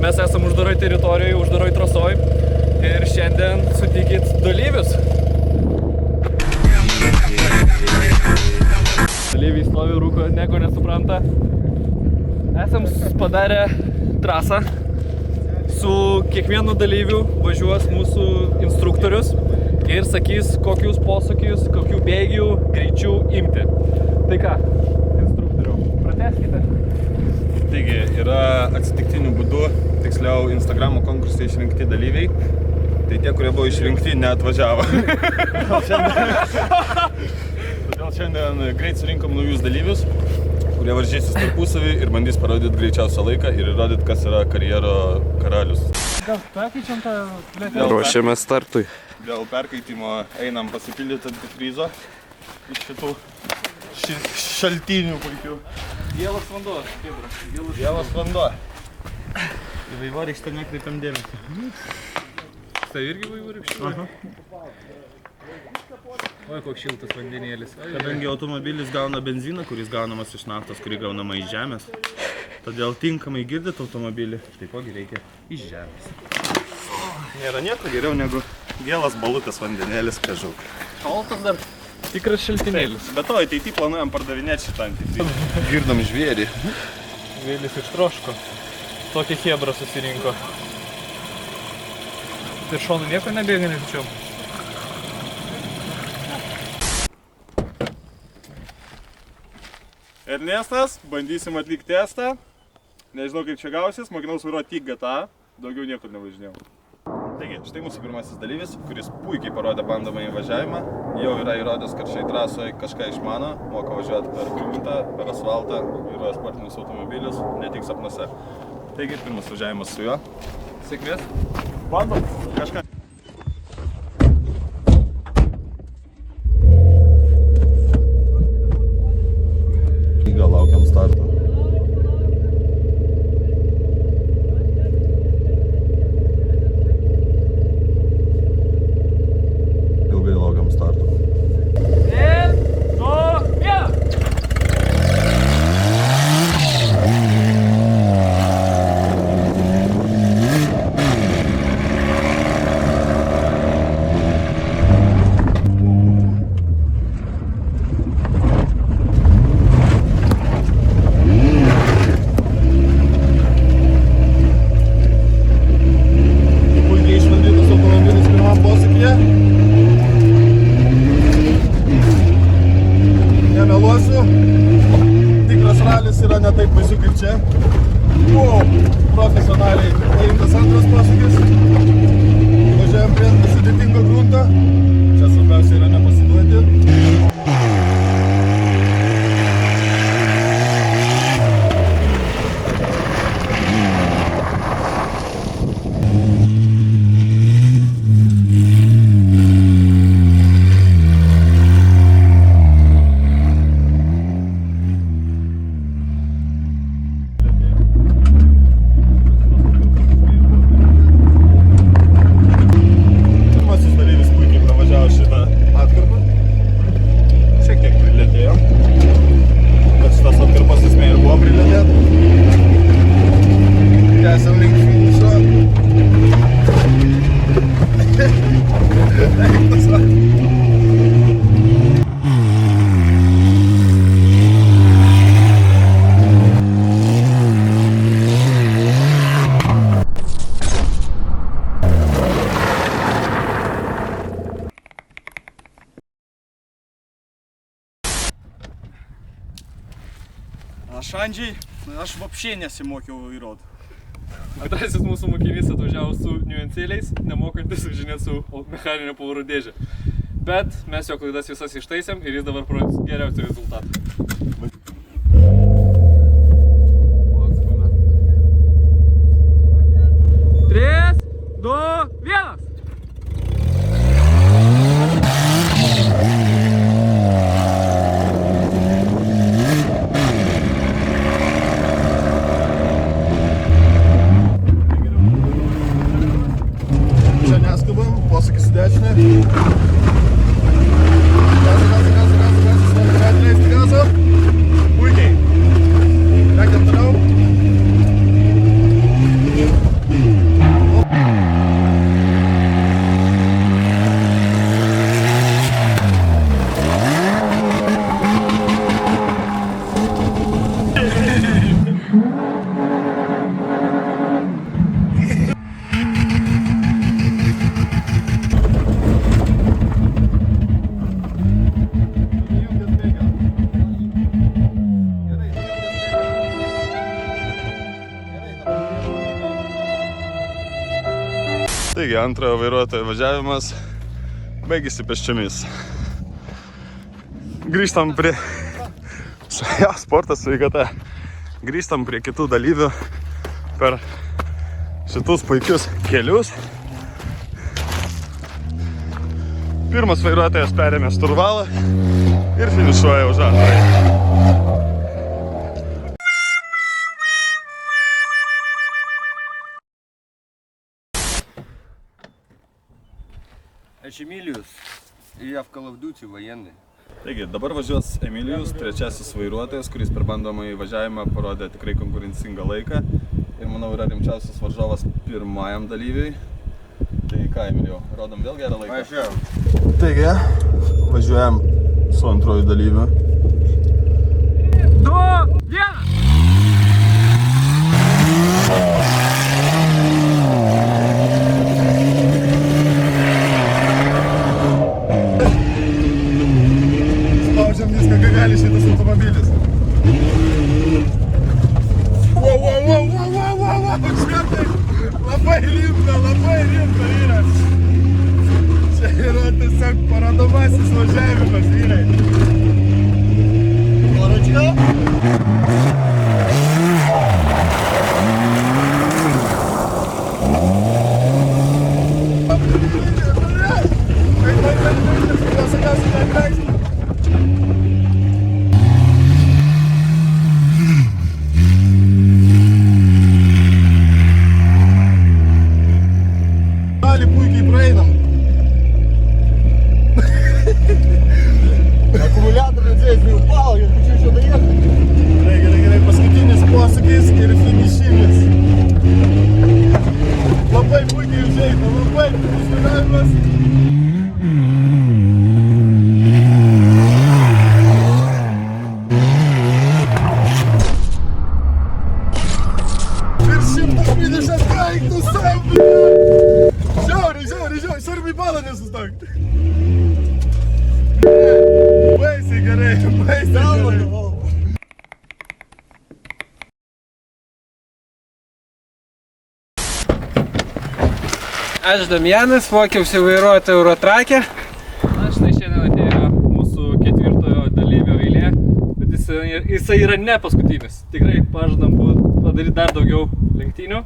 Mes esame uždaroj teritorijoje, uždaroj trasoj ir šiandien sutikit dalyvius. Dalyviai stovi, rūko, nieko nesupranta. Esam padarę trasą. Su kiekvienu dalyviu važiuos mūsų instruktorius ir sakys, kokius posūkius, kokių bėgių, greičių imti. Tai ką, instruktoriau, pratęskite. Taigi, yra atsitiktiniu būdu, tiksliau Instagramo konkursai išrinkti dalyviai. Tai tie, kurie buvo išrinkti, neatvažiavo. Todėl šiandien greit surinkom naujus dalyvius, kurie varžysis tarpusavį ir bandys parodyti greičiausią laiką ir įrodyti, kas yra karjero karalius. Gal pakeičiam tą... Ruošiame startui. Dėl perkaitimo einam pasipildyti antifryzo iš šitų šaltinių puikių. Gėlas vanduo, Kibra. Gėlas vanduo. Į vaivorykštę nekreipiam dėmesį. Tai irgi vaivorykštė? Oi, koks šiltas vandenėlis. Kadangi automobilis gauna benziną, kuris gaunamas iš naftos, kurį gaunama iš žemės, todėl tinkamai girdit automobilį, taipogi reikia iš žemės. Nėra nieko geriau negu gėlas balutės vandenėlis, kažkaip. Šaltas dar tikras šaltinėlis. Be to, ateity planuojam pardavinėti šitą antifrizą. Girdom žvėrį. Vėlis ištroško. Tokį hebrą susirinko. Ir šonų nieko nebėga netyčiom. Ernestas, bandysim atlikti testą. Nežinau kaip čia gausis, mokinaus vairuoti tik GTA, daugiau niekur nevažinėjau. Taigi, štai mūsų pirmasis dalyvis, kuris puikiai parodė bandomąjį važiavimą. Jau yra įrodęs, kad šiai trasoje kažką išmano, moka važiuoti per gruntą, per asfaltą, vairuoja sportinius automobilius, ne tik sapnuose. Taigi, pirmas važiavimas su juo. Sėkmės. Bandom kažką. Gal laukiam starto. Ilgai laukiam starto. 3, 2, 1. Tikras ralis yra ne taip baisu kaip čia. Profesionaliai paimtas antras posūkis. Važiuojam prie sudėtingo grunto. Čia svarbiausia yra nepasiduoti. Andžiai, aš вообще nesimokiau vairuoti. Antrasis mūsų mokinys atvažiavo su niuansėliais, nemokantis važinėti su mechaninio pavarų dėže. Bet mes jo klaidas visas ištaisėm ir jis dabar parodys geriausią rezultatą. 3, 2, 1. Posūkis į dešinę. Gazo. Puikiai. Lekiam toliau. Taigi, antrojo vairuotojo važiavimas baigėsi pėsčiomis. Grįžtam prie... Sportas sveikata. Grįžtam prie kitų dalyvių per šitus puikius kelius. Pirmas vairuotojas perėmė šturvalą ir finišuoja už antrąjį. Aš Emilijus, я в Call of Duty военный. Taigi, dabar važiuos Emilijus, trečiasis vairuotojas, kuris per bandomąjį važiavimą parodė tikrai konkurencingą laiką. Ir manau, yra rimčiausias varžovas pirmajam dalyviui. Tai ką, Emilijau, rodom vėl gerą laiką? Važiuojam. Taigi, važiuojam su antroju dalyviu. 2, 1. Spaudžiam viską, ką gali šitas automobilis. Škartai, labai rimta yra. Čia yra tiesiog parodomasis važiavimas, vyrai. Korочка. Puikiai praeinam. Аккумулятор здесь не упал, я хочу еще доехать. Gerai, paskutinis posūkis ir finišinis. Labai puikiai užeita, labai išvažiavimas. Virš 120 projektų savi. Žiauriai, svarbiai balą nesustok. Baisiai gerai. Aš Damianas, mokiausi vairuoti Eurotrakę. Na štai šiandien atėjo mūsų ketvirtojo dalyvio eilė, bet jisai yra ne paskutinis. Tikrai pažadam padaryti dar daugiau lenktynių.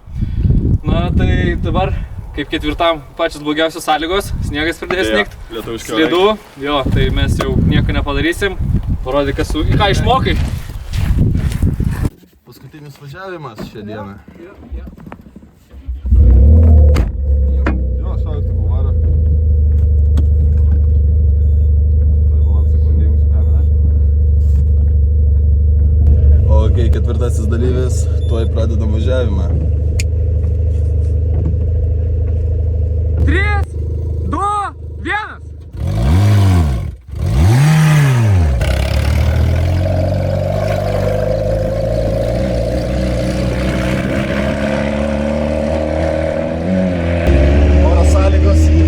Na tai dabar, kaip ketvirtam, pačios blogiausios sąlygos, sniegas pradės snigt, slidų, jo, tai mes jau nieko nepadarysim. Parodyk, į ką išmokai. Paskutinis važiavimas šią dieną. Šaukti buvarą. Tuoj palauk sekundę, jungsiu kamerą. Ok, ketvirtasis dalyvis, tuoj pradedam važiavimą. 3, 2, 1.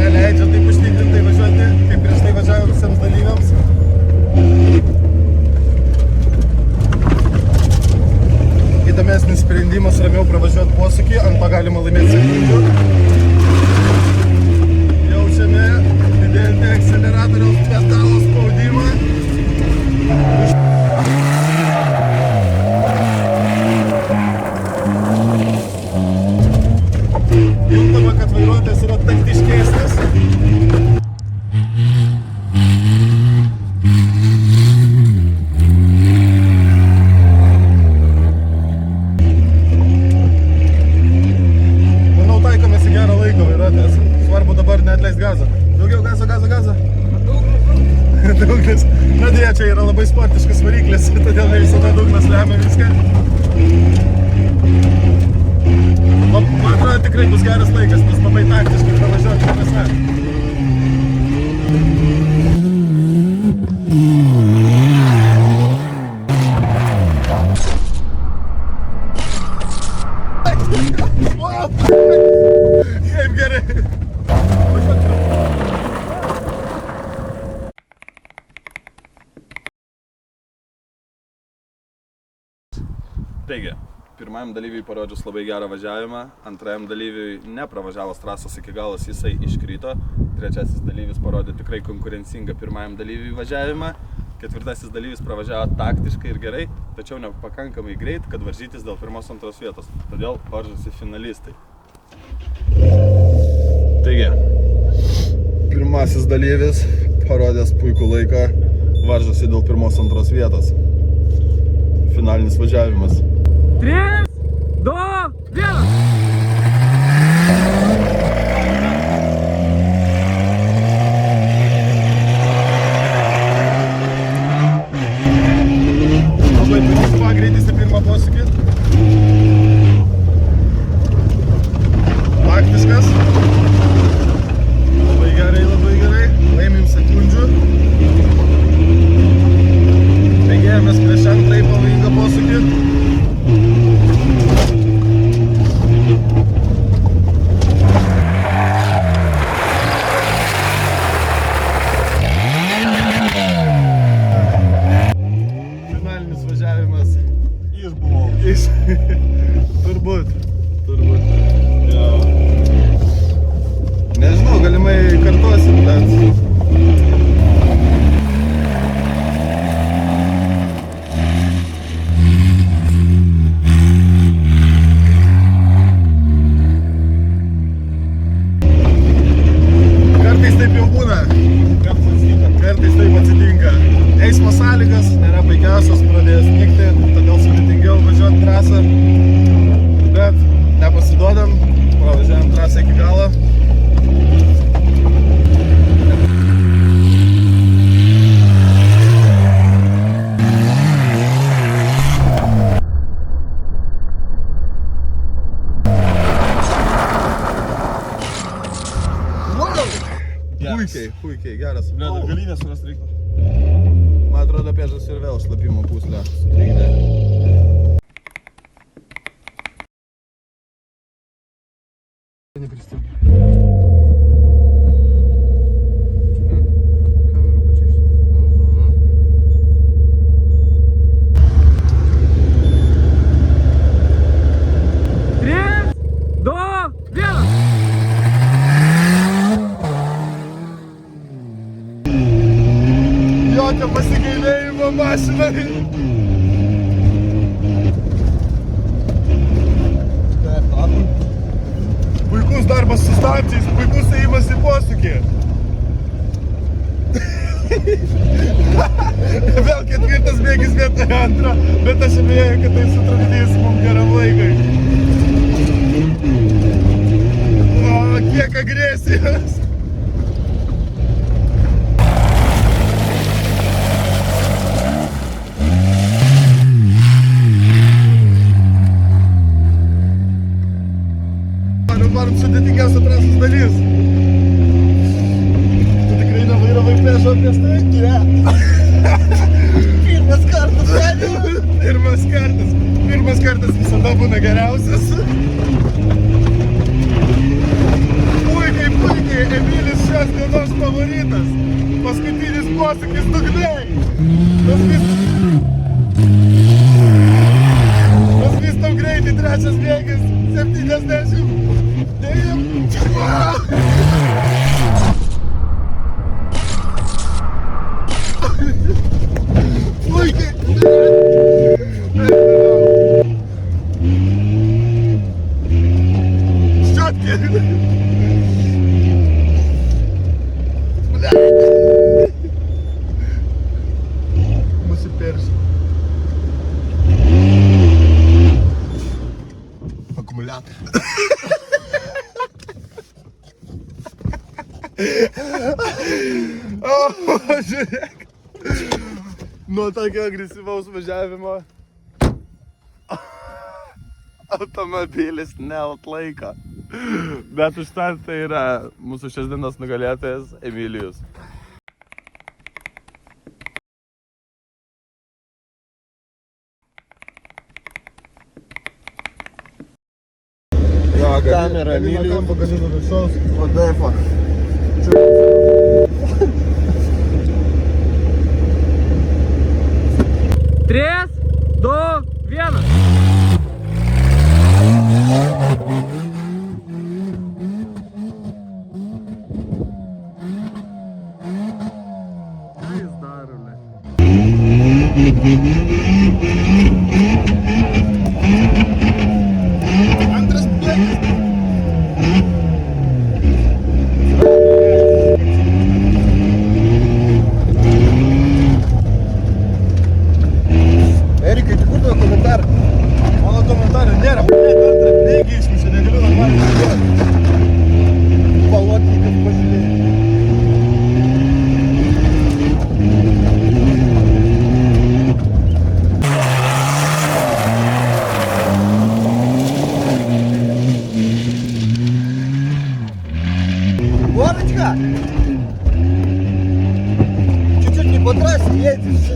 Neleidžia taip užtikrintai važiuoti, kaip prieš tai važiavome visiems dalyviams. Įdomesnis sprendimas ramiau pravažiuoti posūkį, ant to galima laimėti sekundžių. Jaučiame didėjantį akceleratoriaus pedalo spaudimą. Juntama, kad vairuotojas yra taktiškesnis. Manau, taikomės į gerą laiką vairuotojas. Svarbu dabar neatleist gazą. Daugiau gazo. Dugnas. Na dėja, čia yra labai sportiškas variklis, todėl ne visada dugnas lemia viską. Man atrodo, tikrai bus geras laikas, nes labai taktiškai pravažiuoti šitose. Kaip gerai. Taigi, pirmajam dalyviui parodžius labai gerą važiavimą, antrajam dalyviui nepravažiavus trasos iki galos, jisai iškrito, trečiasis dalyvis parodė tikrai konkurencingą pirmajam dalyviui važiavimą, ketvirtasis dalyvis pravažiavo taktiškai ir gerai, tačiau nepakankamai greit, kad varžytis dėl 1-2 vietos, todėl varžosi finalistai. Taigi, pirmasis dalyvis parodęs puikų laiką, varžosi dėl 1-2 vietos. Finalinis važiavimas. 3, 2, 1. Labai puikus pagreitis į pirmą posūkį. Taktiškas. Labai gerai, labai gerai. Laimim sekundžių. Taigėjomės prieš antrąjį pavojingą posūkį. Finalinis važiavimas. Turbūt. Jo. Nežinau, galimai kartuosim, bet... Kartais taip jau būna. Kartais taip atsitinka. Eismo sąlygas nėra puikiausios, pradėjo snigti, todėl sudėtingiau važiuoti trasą. Bet nepasiduodam, pravažiavam trasą iki galo. Puikiai, geras. Dar galinę surast reikia. Man atrodo, pėžas ir vėl šlapimo pūslę sutrikdė. Jokio pasigailėjimo mašinai. Puikus darbas su stabdžiais, puikus ėjimas į posūkį. Vėl ketvirtas bėgis vietoj antro, bet aš abejojau, kad tai sutrukdys mums geram laikui. O, kiek agresijos. Varom sudėtingiausia trasos dalis. Tu tikrai nevairavai pėžą prieš tai? Ne. Pirmas kartas. Pirmas kartas visada būna geriausias. Puikiai, Emilis šios dienos favoritas. Paskutinis posūkis dugniai. Pasvystau greitį, trečias bėgis, 70. Žiūrėk, nuo tokio agresyvaus važiavimo automobilis neatlaiko, bet užtat tai yra mūsų šios dienos nugalėtojas Emilijus. Kamera Emilijus pagadino visos ODF-o. 3, 2, 1. Erikai, tai kur tavo komentarą? Mano komentarų nėra, antrą bėgį išmušė, negaliu normaliai žiūrėti. Palotnikas pažiūrėjai. Горочка! Чуть-чуть не по трассе едешь.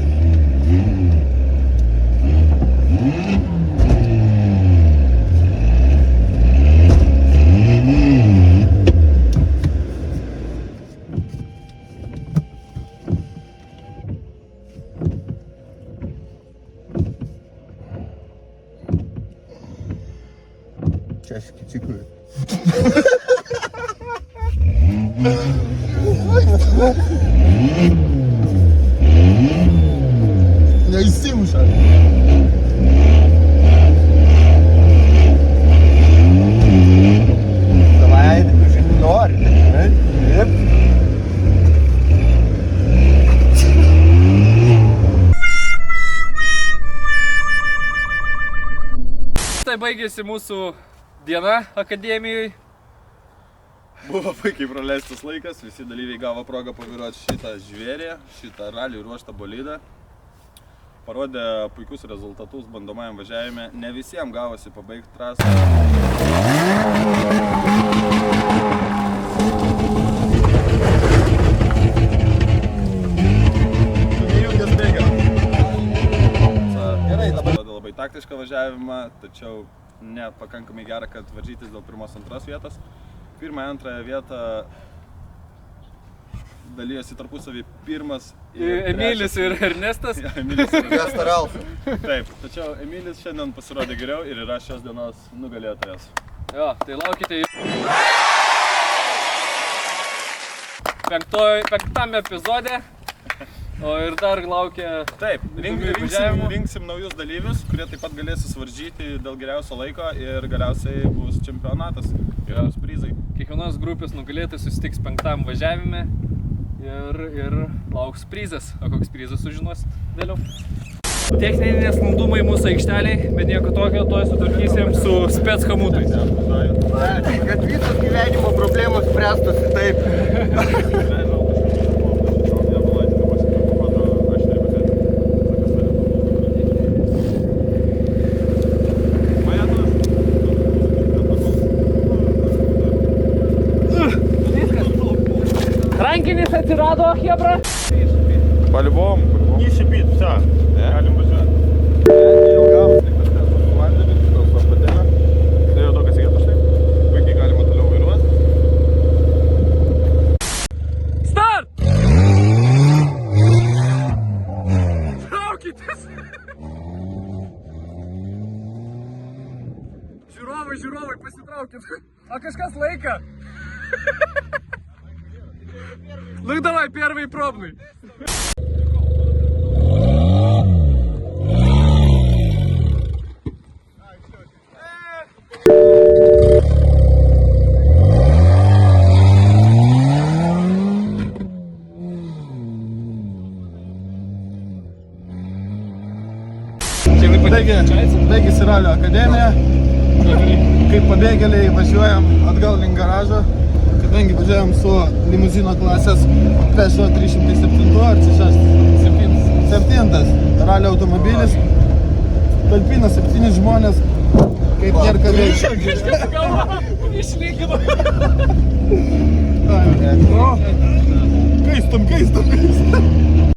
Часики тикают. Я и Симуша. Давай, ты уже не норм. Tai baigėsi mūsų diena akademijoje. Buvo puikiai praleistas laikas, visi dalyviai gavo progą pavairuoti šitą žvėrį, šitą ralį ruoštą bolidą. Parodė puikius rezultatus bandomajam važiavime, ne visiems gavosi pabaigti trasą. Įjungęs bėgio. Gerai, dabar labai taktišką važiavimą, tačiau nepakankamai gera, kad varžytis dėl pirmos antros vietos. Pirmąją, antrąją vietą dalyjosi tarpusavį pirmas ir Emilis ir Ernestas. Ja, Emilis ir Я старался. Taip, tačiau Emilis šiandien pasirodė geriau ir yra šios dienos nugalėtojas. Jo, tai laukite jų. Penktame epizode. O ir dar laukia Taip, važiavimų. rinksim naujus dalyvius, kurie taip pat galės susivaržyti dėl geriausio laiko ir galiausiai bus čempionatas, geriausi prizai. Kiekvienos grupės nugalėtojai susitiks 5. važiavime ir lauks prizas. O koks prizas sužinosit vėliau. Techniniai nesklandumai mūsų aikšteliai, bet nieko tokio, to sutvarkysim su spec hamutais. Kad visos gyvenimo problemos spręstųsi taip. Rankinis atsirado, hebra. По-любому. Не шипит, все. Galim važiuoti. Jau gavosi tik tas testas su vandeniu, šitos va patenė. Tai jau daug atsigėtų štai. Puikiai galima toliau vairuoti. Start! Traukitės! Žiūrovai, pasitraukit. A kažkas laiką? Ну давай, первый пробный. Baigėsi ralio akademija. Kaip pabėgėliai važiuojam atgal link garažo. Kadangi važiuojam su limuzino klasės Peugeot 307 ar C6? 7 ralio automobilis. Talpina 7 žmonės, kaip nėra ką veikti. Išlygino. Kaistam.